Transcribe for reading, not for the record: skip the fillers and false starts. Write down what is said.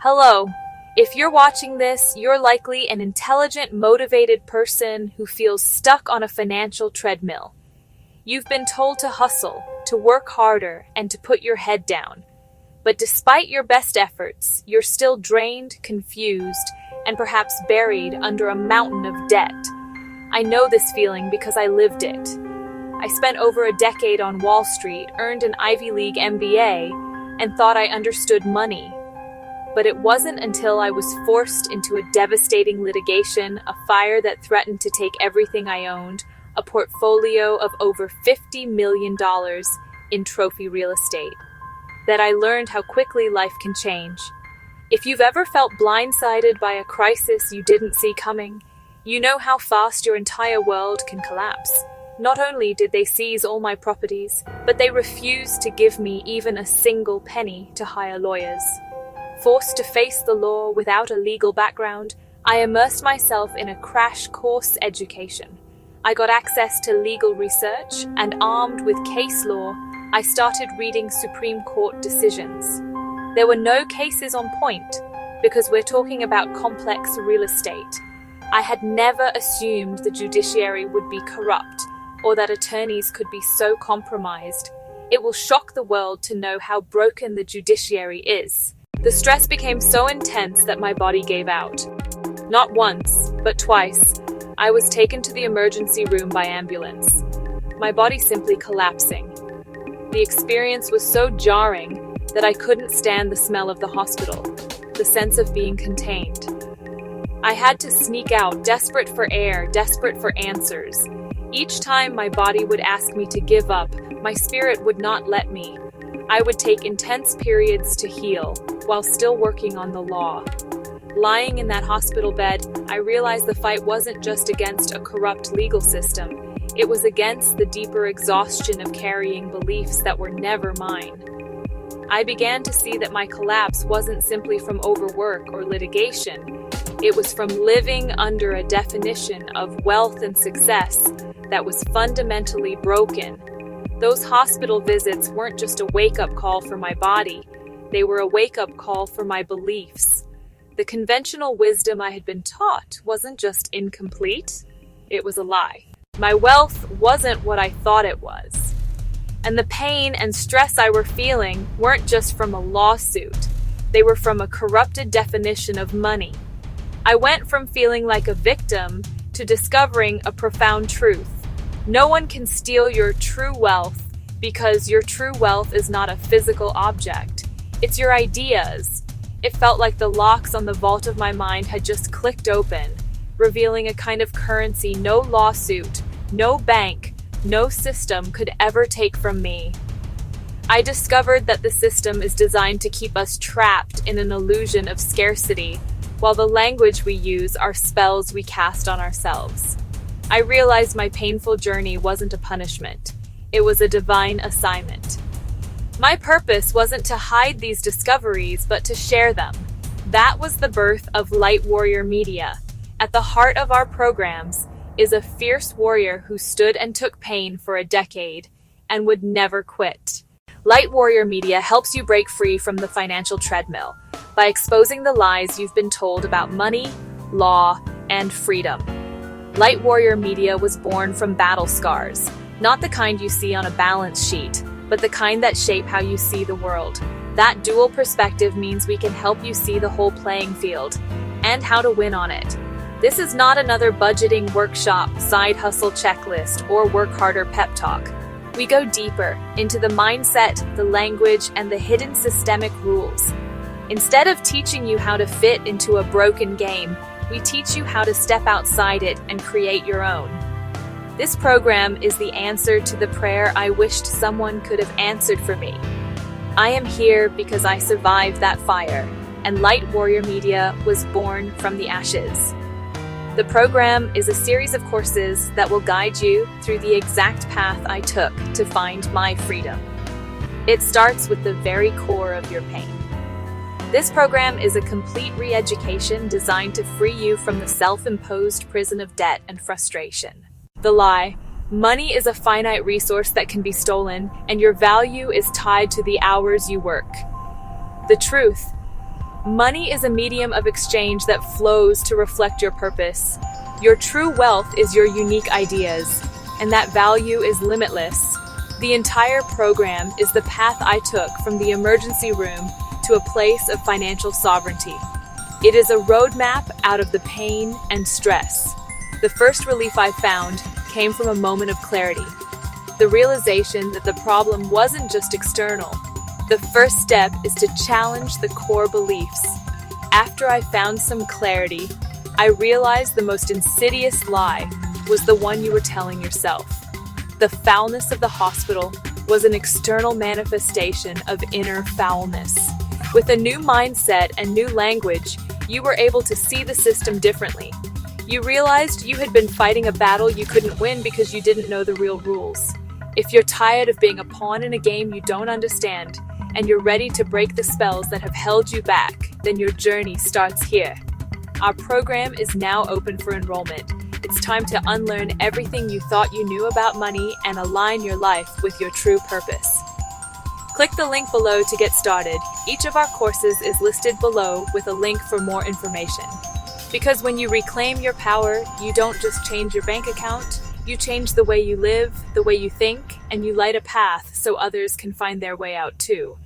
Hello. If you're watching this, you're likely an intelligent, motivated person who feels stuck on a financial treadmill. You've been told to hustle, to work harder, and to put your head down. But despite your best efforts, you're still drained, confused, and perhaps buried under a mountain of debt. I know this feeling because I lived it. I spent over a decade on Wall Street, earned an Ivy League MBA, and thought I understood money. But it wasn't until I was forced into a devastating litigation, a fire that threatened to take everything I owned, a portfolio of over $50 million in trophy real estate, that I learned how quickly life can change. If you've ever felt blindsided by a crisis you didn't see coming, you know how fast your entire world can collapse. Not only did they seize all my properties, but they refused to give me even a single penny to hire lawyers. Forced to face the law without a legal background, I immersed myself in a crash course education. I got access to legal research, and armed with case law, I started reading Supreme Court decisions. There were no cases on point, because we're talking about complex real estate. I had never assumed the judiciary would be corrupt, or that attorneys could be so compromised. It will shock the world to know how broken the judiciary is. The stress became so intense that my body gave out. Not once, but twice, I was taken to the emergency room by ambulance, my body simply collapsing. The experience was so jarring that I couldn't stand the smell of the hospital, the sense of being contained. I had to sneak out, desperate for air, desperate for answers. Each time my body would ask me to give up, my spirit would not let me. I would take intense periods to heal, while still working on the law. Lying in that hospital bed, I realized the fight wasn't just against a corrupt legal system. It was against the deeper exhaustion of carrying beliefs that were never mine. I began to see that my collapse wasn't simply from overwork or litigation. It was from living under a definition of wealth and success that was fundamentally broken. Those hospital visits weren't just a wake-up call for my body. They were a wake-up call for my beliefs. The conventional wisdom I had been taught wasn't just incomplete, it was a lie. My wealth wasn't what I thought it was. And the pain and stress I were feeling weren't just from a lawsuit. They were from a corrupted definition of money. I went from feeling like a victim to discovering a profound truth. No one can steal your true wealth because your true wealth is not a physical object. It's your ideas. It felt like the locks on the vault of my mind had just clicked open, revealing a kind of currency no lawsuit, no bank, no system could ever take from me. I discovered that the system is designed to keep us trapped in an illusion of scarcity, while the language we use are spells we cast on ourselves. I realized my painful journey wasn't a punishment. It was a divine assignment. My purpose wasn't to hide these discoveries, but to share them. That was the birth of Light Warrior Media. At the heart of our programs is a fierce warrior who stood and took pain for a decade and would never quit. Light Warrior Media helps you break free from the financial treadmill by exposing the lies you've been told about money, law, and freedom. Light Warrior Media was born from battle scars, not the kind you see on a balance sheet, but the kind that shape how you see the world. That dual perspective means we can help you see the whole playing field and how to win on it. This is not another budgeting workshop, side hustle checklist, or work harder pep talk. We go deeper into the mindset, the language, and the hidden systemic rules. Instead of teaching you how to fit into a broken game, we teach you how to step outside it and create your own. This program is the answer to the prayer I wished someone could have answered for me. I am here because I survived that fire, and Light Warrior Media was born from the ashes. The program is a series of courses that will guide you through the exact path I took to find my freedom. It starts with the very core of your pain. This program is a complete re-education designed to free you from the self-imposed prison of debt and frustration. The lie: money is a finite resource that can be stolen, and your value is tied to the hours you work. The truth: Money is a medium of exchange that flows to reflect your purpose. Your true wealth is your unique ideas, and that value is limitless. The entire program is the path I took from the emergency room to a place of financial sovereignty. It is a roadmap out of the pain and stress. The first relief I found came from a moment of clarity. The realization that the problem wasn't just external. The first step is to challenge the core beliefs. After I found some clarity, I realized the most insidious lie was the one you were telling yourself. The foulness of the hospital was an external manifestation of inner foulness. With a new mindset and new language, you were able to see the system differently. You realized you had been fighting a battle you couldn't win because you didn't know the real rules. If you're tired of being a pawn in a game you don't understand, and you're ready to break the spells that have held you back, then your journey starts here. Our program is now open for enrollment. It's time to unlearn everything you thought you knew about money and align your life with your true purpose. Click the link below to get started. Each of our courses is listed below with a link for more information. Because when you reclaim your power, you don't just change your bank account, you change the way you live, the way you think, and you light a path so others can find their way out too.